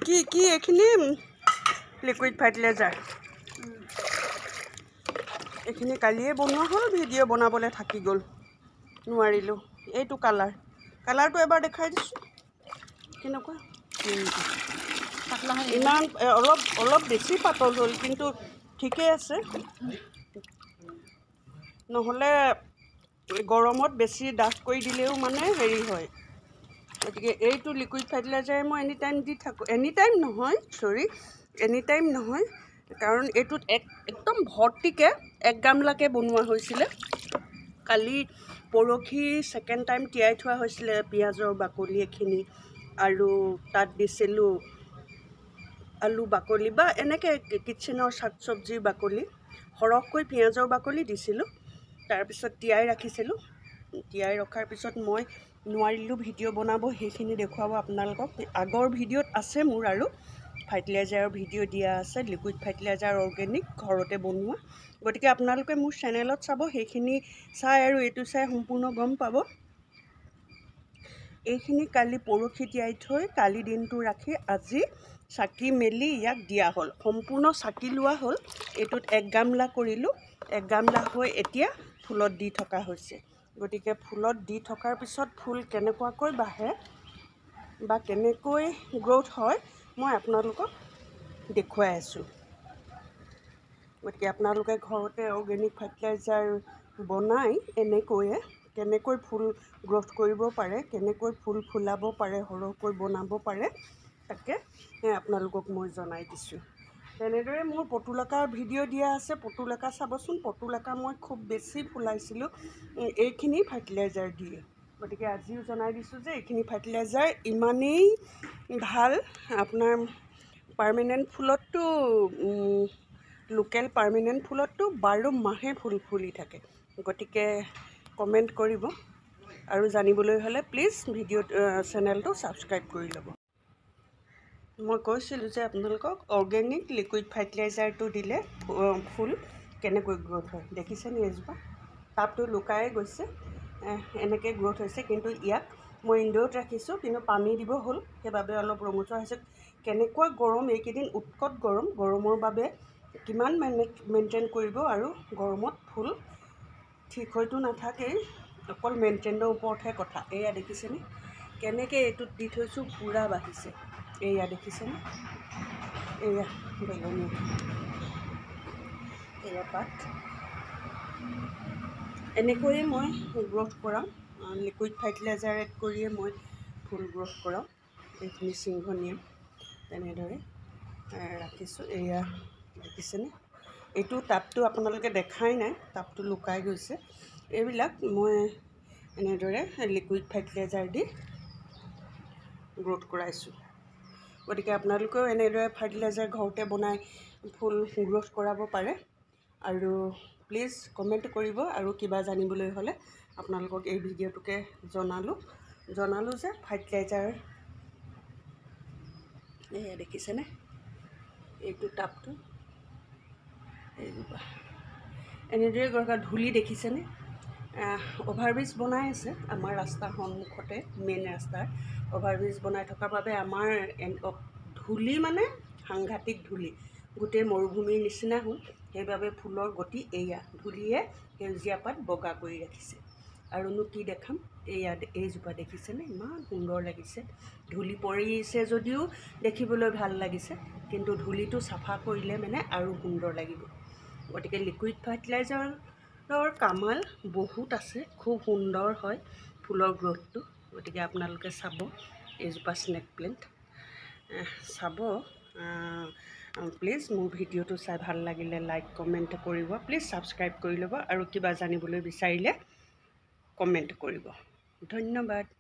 কি এখিনি liquid fertiliser এখিনি কালিয়ে বনোৱা হ'ল ভিডিঅ' বনাবলৈ থাকি গ'ল নোৱাৰিলোঁ এইটো কালাৰটো এবাৰ দেখাই দিছোঁ কেনেকুৱা ইমান অলপ বেছি পাতল হ'ল কিন্তু ঠিকেই আছে নহ'লে গৰমত বেছি ডাঠ কৰি দিলেও মানে হেৰি হয় গতিকে এইটো লিকুইড ফাৰ্টিলাইজাৰ মই এনি টাইম নহয় কাৰণ এইটোত একদম ভৰ্তিকৈ 1 গামলাকৈ বনোৱা হৈছিলে কালি পৰহি ছেকেণ্ড টাইম তিয়াই থোৱা হৈছিলে পিঁয়াজৰ বাকলি এখিনি আৰু তাত দিছিলোঁ আলু বাকলি বা এনেকৈ কিটচেনৰ শাক চব্জিৰ বাকলি সৰহকৈ পিঁয়াজৰ বাকলি দিছিলোঁ তাৰপিছত তিয়াই ৰাখিছিলোঁ তিয়াই ৰখাৰ পিছত মই নোৱাৰিলোঁ ভিডিঅ' বনাব সেইখিনি দেখুৱাব আপোনালোকক আগৰ ভিডিঅ'ত আছে মোৰ আৰু ফাৰ্টিলাইজাৰৰ ভিডিঅ' দিয়া আছে লিকুইড ফাৰ্টিলাইজাৰ অৰ্গেনিক ঘৰতে বনোৱা গতিকে আপোনালোকে মোৰ চেনেলত চাব সেইখিনি চাই আৰু এইটো চাই সম্পূৰ্ণ গম পাব এইখিনি কালি পৰহি তিয়াই থৈ কালি দিনটো ৰাখি আজি চাকি মেলি ইয়াক দিয়া হ'ল সম্পূৰ্ণ চাকি লোৱা হ'ল এইটোত 1 গামলা কৰিলোঁ 1 গামলা হৈ এতিয়া ফুলত দি থকা হৈছে গতিকে ফুলত দি থকাৰ পিছত ফুল কেনেকুৱাকৈ বাঢ়ে বা কেনেকৈ গ্ৰ'থ হয় মই আপোনালোকক দেখুৱাই আছোঁ গতিকে আপোনালোকে ঘৰতে অৰ্গেনিক ফাৰ্টিলাইজাৰ বনাই এনেকৈয়ে কেনেকৈ ফুল গ্ৰ'থ কৰিব পাৰে কেনেকৈ ফুল ফুলাব পাৰে সৰহকৈ বনাব পাৰে তাকে আপোনালোকক মই জনাই দিছোঁ তেনেদৰে মোৰ পটুলাকাৰ ভিডিঅ' দিয়া আছে পটুলাকা চাবচোন পটুলাকা মই খুব বেছি ফুলাইছিলোঁ এইখিনি ফাৰ্টিলাইজাৰ দিয়ে গতিকে আজিও জনাই দিছোঁ যে এইখিনি ফাৰ্টিলাইজাৰ ইমানেই ভাল আপোনাৰ পাৰ্মানেণ্ট ফুলততো লোকেল পাৰ্মানেণ্ট ফুলততো 12 মাহে ফুল ফুলি থাকে গতিকে কমেণ্ট কৰিব আৰু জানিবলৈ হ'লে প্লিজ ভিডিঅ' চেনেলটো ছাবস্ক্ৰাইব কৰি ল'ব মই কৈছিলোঁ যে আপোনালোকক অৰ্গেনিক লিকুইড ফাৰ্টিলাইজাৰটো দিলে ফুল কেনেকৈ গ্ৰ'থ হয় দেখিছেনে এজোপা টাবটো লুকাই গৈছে এনেকৈ গ্ৰ'থ হৈছে কিন্তু ইয়াক মই ইনডোৰত ৰাখিছোঁ কিন্তু পানী দিব হ'ল সেইবাবে অলপ ৰঙচুৱা হৈছে কেনেকুৱা গৰম এইকেইদিন উৎকট গৰমৰ বাবে কিমান মেইনটেইন কৰিব আৰু গৰমত ফুল ঠিক হয়তো নাথাকেই অকল মেইনটেইনৰ ওপৰতহে কথা এয়া দেখিছেনে কেনেকৈ এইটোত দি থৈছোঁ পূৰা বাঢ়িছে এয়া দেখিছেনে এয়া বেঙুনীয়া এয়া পাত এনেকৈয়ে মই গ্ৰ'থ কৰাওঁ লিকুইড ফাৰ্টিলাইজাৰ এড কৰিয়ে মই ফুল গ্ৰ'থ কৰাওঁ এইখিনি সিংহনীয়া তেনেদৰে ৰাখিছোঁ এয়া দেখিছেনে এইটো টাবটো আপোনালোকে দেখাই নাই টাবটো লুকাই গৈছে এইবিলাক মই এনেদৰে লিকুইড ফাৰ্টিলাইজাৰ দি গ্ৰ'থ কৰাইছোঁ গতিকে আপোনালোকেও এনেদৰে ফাৰ্টিলাইজাৰ ঘৰতে বনাই ফুল গ্ৰ'থ কৰাব পাৰে আৰু প্লিজ কমেণ্ট কৰিব আৰু কিবা জানিবলৈ হ'লে আপোনালোকক এই ভিডিঅ'টোকে জনালোঁ যে ফাৰ্টিলাইজাৰ এয়া দেখিছেনে এইটো টাবটো এইজোপা এনেদৰে গৰকা ধূলি দেখিছেনে অভাৰব্ৰিজ বনাই আছে আমাৰ ৰাস্তাৰ সন্মুখতে মেইন ৰাস্তাৰ অভাৰব্ৰিজ বনাই থকাৰ বাবে আমাৰ ধূলি মানে সাংঘাতিক ধূলি গোটেই মৰুভূমিৰ নিচিনা হ'ল সেইবাবে ফুলৰ গতি এয়া ধূলিয়ে সেউজীয়া পাত বগা কৰি ৰাখিছে আৰুনো কি দেখাম এইজোপা দেখিছেনে ইমান সুন্দৰ লাগিছে ধূলি পৰিছে যদিও দেখিবলৈ ভাল লাগিছে কিন্তু ধূলিটো চাফা কৰিলে মানে আৰু সুন্দৰ লাগিব গতিকে লিকুইড ফাৰ্টিলাইজাৰৰ কামাল বহুত আছে খুব সুন্দৰ হয় ফুলৰ গ্ৰ'থটো গতিকে আপোনালোকে চাব এইজোপা স্নেক প্লেণ্ট চাব প্লিজ মোৰ ভিডিঅ'টো চাই ভাল লাগিলে লাইক কমেণ্ট কৰিব প্লিজ ছাবস্ক্ৰাইব কৰি ল'ব আৰু কিবা জানিবলৈ বিচাৰিলে কমেণ্ট কৰিব ধন্যবাদ